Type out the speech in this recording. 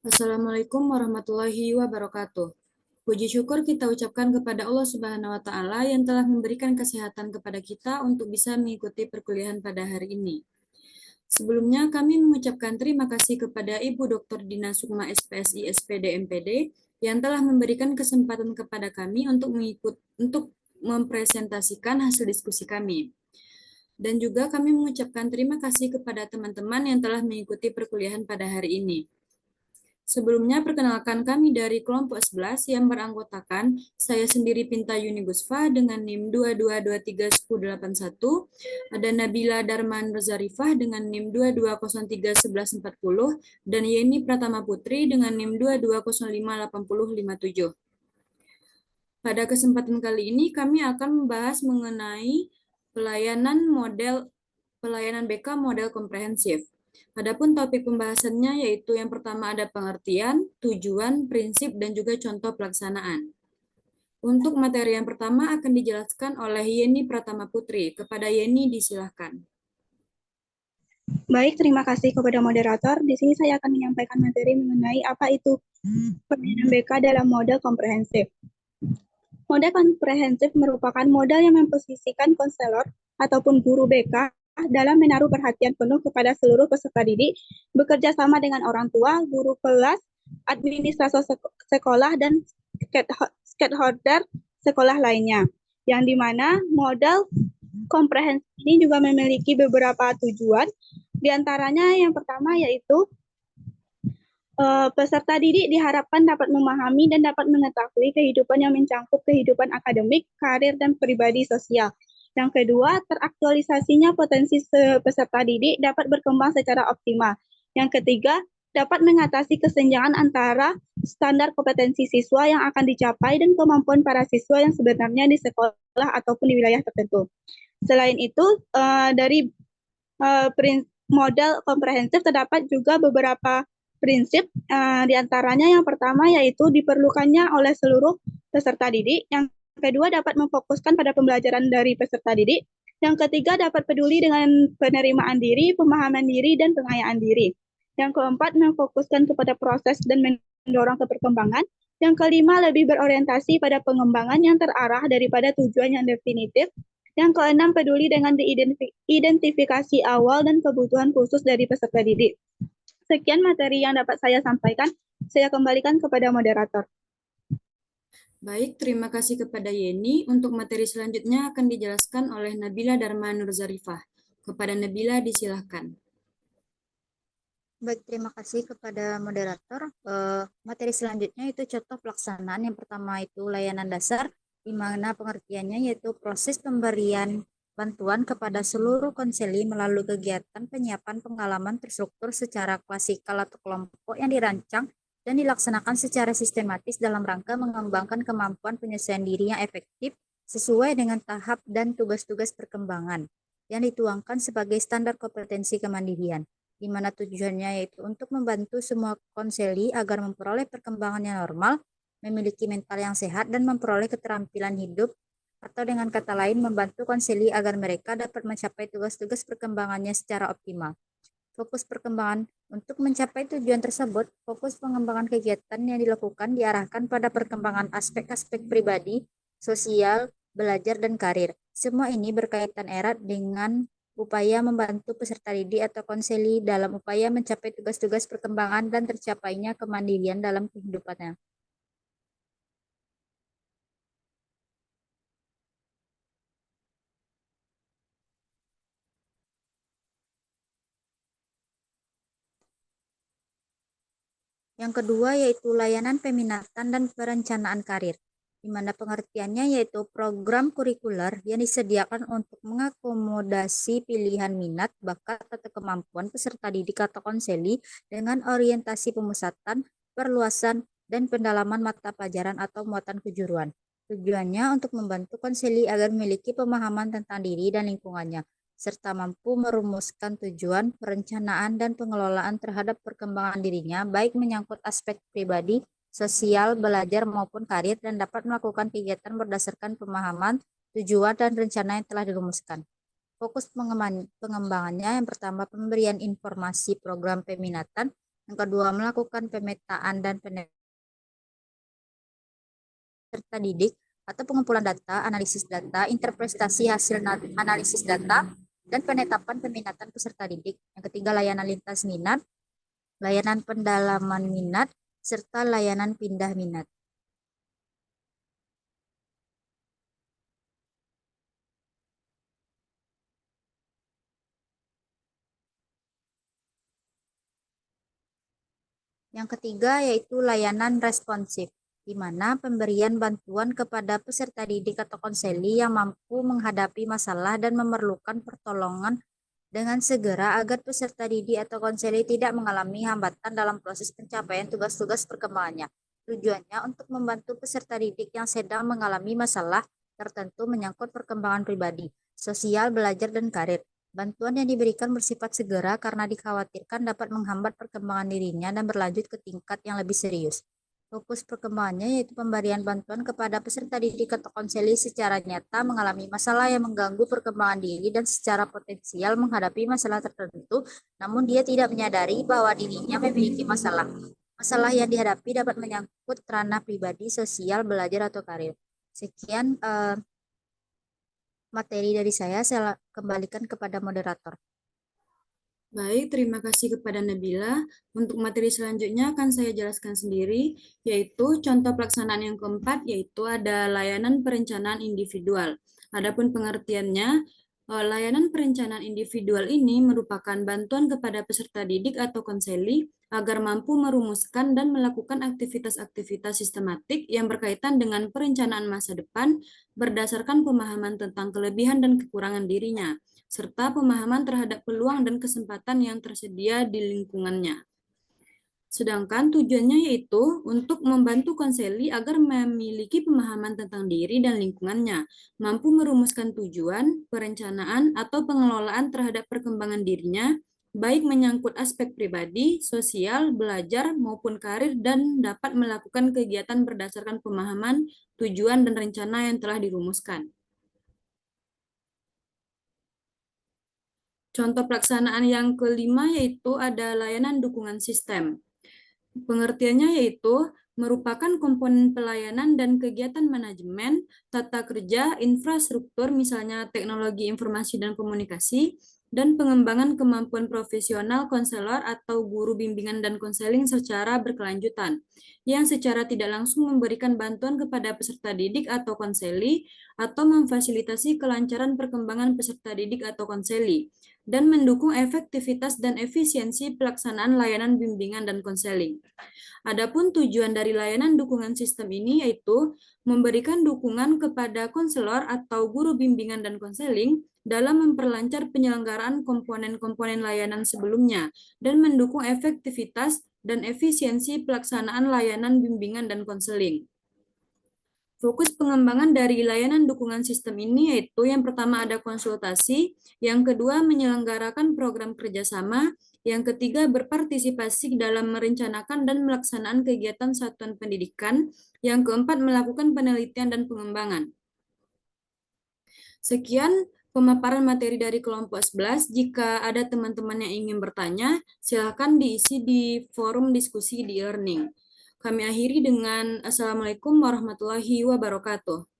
Assalamualaikum warahmatullahi wabarakatuh. Puji syukur kita ucapkan kepada Allah Subhanahu wa Ta'ala yang telah memberikan kesehatan kepada kita untuk bisa mengikuti perkuliahan pada hari ini. Sebelumnya, kami mengucapkan terima kasih kepada Ibu Dr. Dina Sukma SPSI SPD MPD yang telah memberikan kesempatan kepada kami untuk mempresentasikan hasil diskusi kami. Dan juga kami mengucapkan terima kasih kepada teman-teman yang telah mengikuti perkuliahan pada hari ini. Sebelumnya, perkenalkan kami dari kelompok 11 yang beranggotakan saya sendiri Pinta Yuni Gusfa dengan NIM 22231081, ada Nabila Darman Rozarifah dengan NIM 22031140, dan Yeni Pratama Putri dengan NIM 22058057. Pada kesempatan kali ini kami akan membahas mengenai pelayanan BK model komprehensif. Adapun topik pembahasannya yaitu yang pertama ada pengertian, tujuan, prinsip, dan juga contoh pelaksanaan. Untuk materi yang pertama akan dijelaskan oleh Yeni Pratama Putri. Kepada Yeni disilahkan. Baik, terima kasih kepada moderator. Di sini saya akan menyampaikan materi mengenai apa itu pelayanan BK dalam model komprehensif. Model komprehensif merupakan model yang memposisikan konselor ataupun guru BK dalam menaruh perhatian penuh kepada seluruh peserta didik, bekerja sama dengan orang tua, guru kelas, administrator sekolah, dan stakeholder sekolah lainnya. Yang dimana model komprehensif ini juga memiliki beberapa tujuan. Di antaranya yang pertama yaitu peserta didik diharapkan dapat memahami dan dapat mengetahui kehidupan yang mencangkup kehidupan akademik, karir, dan pribadi sosial. Yang kedua, teraktualisasinya potensi peserta didik dapat berkembang secara optimal. Yang ketiga, dapat mengatasi kesenjangan antara standar kompetensi siswa yang akan dicapai dan kemampuan para siswa yang sebenarnya di sekolah ataupun di wilayah tertentu. Selain itu, dari model komprehensif terdapat juga beberapa prinsip, diantaranya yang pertama yaitu diperlukannya oleh seluruh peserta didik, yang kedua dapat memfokuskan pada pembelajaran dari peserta didik, yang ketiga dapat peduli dengan penerimaan diri, pemahaman diri, dan pengayaan diri, yang keempat memfokuskan kepada proses dan mendorong keberkembangan, yang kelima lebih berorientasi pada pengembangan yang terarah daripada tujuan yang definitif, yang keenam peduli dengan identifikasi awal dan kebutuhan khusus dari peserta didik. Sekian materi yang dapat saya sampaikan. Saya kembalikan kepada moderator. Baik, terima kasih kepada Yeni. Untuk materi selanjutnya akan dijelaskan oleh Nabila Dharma Nurzarifah. Kepada Nabila disilahkan. Baik, terima kasih kepada moderator. Materi selanjutnya itu contoh pelaksanaan. Yang pertama itu layanan dasar, di mana pengertiannya yaitu proses pemberian bantuan kepada seluruh konseli melalui kegiatan penyiapan pengalaman terstruktur secara klasikal atau kelompok yang dirancang dan dilaksanakan secara sistematis dalam rangka mengembangkan kemampuan penyesuaian diri yang efektif sesuai dengan tahap dan tugas-tugas perkembangan yang dituangkan sebagai standar kompetensi kemandirian, di mana tujuannya yaitu untuk membantu semua konseli agar memperoleh perkembangan yang normal, memiliki mental yang sehat, dan memperoleh keterampilan hidup, atau dengan kata lain membantu konseli agar mereka dapat mencapai tugas-tugas perkembangannya secara optimal. Fokus perkembangan untuk mencapai tujuan tersebut, fokus pengembangan kegiatan yang dilakukan diarahkan pada perkembangan aspek-aspek pribadi, sosial, belajar, dan karir. Semua ini berkaitan erat dengan upaya membantu peserta didik atau konseli dalam upaya mencapai tugas-tugas perkembangan dan tercapainya kemandirian dalam kehidupannya. Yang kedua yaitu layanan peminatan dan perencanaan karir, di mana pengertiannya yaitu program kurikuler yang disediakan untuk mengakomodasi pilihan minat, bakat, atau kemampuan peserta didik atau konseli dengan orientasi pemusatan, perluasan, dan pendalaman mata pelajaran atau muatan kejuruan. Tujuannya untuk membantu konseli agar memiliki pemahaman tentang diri dan lingkungannya, serta mampu merumuskan tujuan, perencanaan, dan pengelolaan terhadap perkembangan dirinya, baik menyangkut aspek pribadi, sosial, belajar, maupun karir, dan dapat melakukan kegiatan berdasarkan pemahaman, tujuan, dan rencana yang telah dirumuskan. Fokus pengembangannya yang pertama pemberian informasi program peminatan, Yang kedua, melakukan pemetaan dan peserta didik atau pengumpulan data, analisis data, interpretasi hasil analisis data, dan penetapan peminatan peserta didik. Yang ketiga, layanan lintas minat, layanan pendalaman minat, serta layanan pindah minat. Yang ketiga yaitu layanan responsif, di mana pemberian bantuan kepada peserta didik atau konseli yang mampu menghadapi masalah dan memerlukan pertolongan dengan segera agar peserta didik atau konseli tidak mengalami hambatan dalam proses pencapaian tugas-tugas perkembangannya. Tujuannya untuk membantu peserta didik yang sedang mengalami masalah tertentu menyangkut perkembangan pribadi, sosial, belajar, dan karir. Bantuan yang diberikan bersifat segera karena dikhawatirkan dapat menghambat perkembangan dirinya dan berlanjut ke tingkat yang lebih serius. Fokus perkembangannya yaitu pemberian bantuan kepada peserta didik atau konseli secara nyata mengalami masalah yang mengganggu perkembangan diri dan secara potensial menghadapi masalah tertentu, namun dia tidak menyadari bahwa dirinya memiliki masalah. Masalah yang dihadapi dapat menyangkut ranah pribadi, sosial, belajar, atau karir. Sekian materi dari saya kembalikan kepada moderator. Baik, terima kasih kepada Nabila. Untuk materi selanjutnya akan saya jelaskan sendiri, yaitu contoh pelaksanaan yang keempat, yaitu ada layanan perencanaan individual. Adapun pengertiannya, layanan perencanaan individual ini merupakan bantuan kepada peserta didik atau konseli agar mampu merumuskan dan melakukan aktivitas-aktivitas sistematik yang berkaitan dengan perencanaan masa depan berdasarkan pemahaman tentang kelebihan dan kekurangan dirinya, serta pemahaman terhadap peluang dan kesempatan yang tersedia di lingkungannya. Sedangkan tujuannya yaitu untuk membantu konseli agar memiliki pemahaman tentang diri dan lingkungannya, mampu merumuskan tujuan, perencanaan, atau pengelolaan terhadap perkembangan dirinya, baik menyangkut aspek pribadi, sosial, belajar, maupun karir, dan dapat melakukan kegiatan berdasarkan pemahaman, tujuan, dan rencana yang telah dirumuskan. Contoh pelaksanaan yang kelima yaitu ada layanan dukungan sistem. Pengertiannya yaitu merupakan komponen pelayanan dan kegiatan manajemen, tata kerja, infrastruktur, misalnya teknologi informasi dan komunikasi, dan pengembangan kemampuan profesional konselor atau guru bimbingan dan konseling secara berkelanjutan, yang secara tidak langsung memberikan bantuan kepada peserta didik atau konseli, atau memfasilitasi kelancaran perkembangan peserta didik atau konseli, dan mendukung efektivitas dan efisiensi pelaksanaan layanan bimbingan dan konseling. Adapun tujuan dari layanan dukungan sistem ini yaitu memberikan dukungan kepada konselor atau guru bimbingan dan konseling dalam memperlancar penyelenggaraan komponen-komponen layanan sebelumnya dan mendukung efektivitas dan efisiensi pelaksanaan layanan bimbingan dan konseling. Fokus pengembangan dari layanan dukungan sistem ini yaitu yang pertama ada konsultasi, yang kedua menyelenggarakan program kerjasama, yang ketiga berpartisipasi dalam merencanakan dan melaksanaan kegiatan satuan pendidikan, yang keempat melakukan penelitian dan pengembangan. Sekian pemaparan materi dari kelompok 11. Jika ada teman-teman yang ingin bertanya, silakan diisi di forum diskusi di e-learning. Kami akhiri dengan Assalamualaikum warahmatullahi wabarakatuh.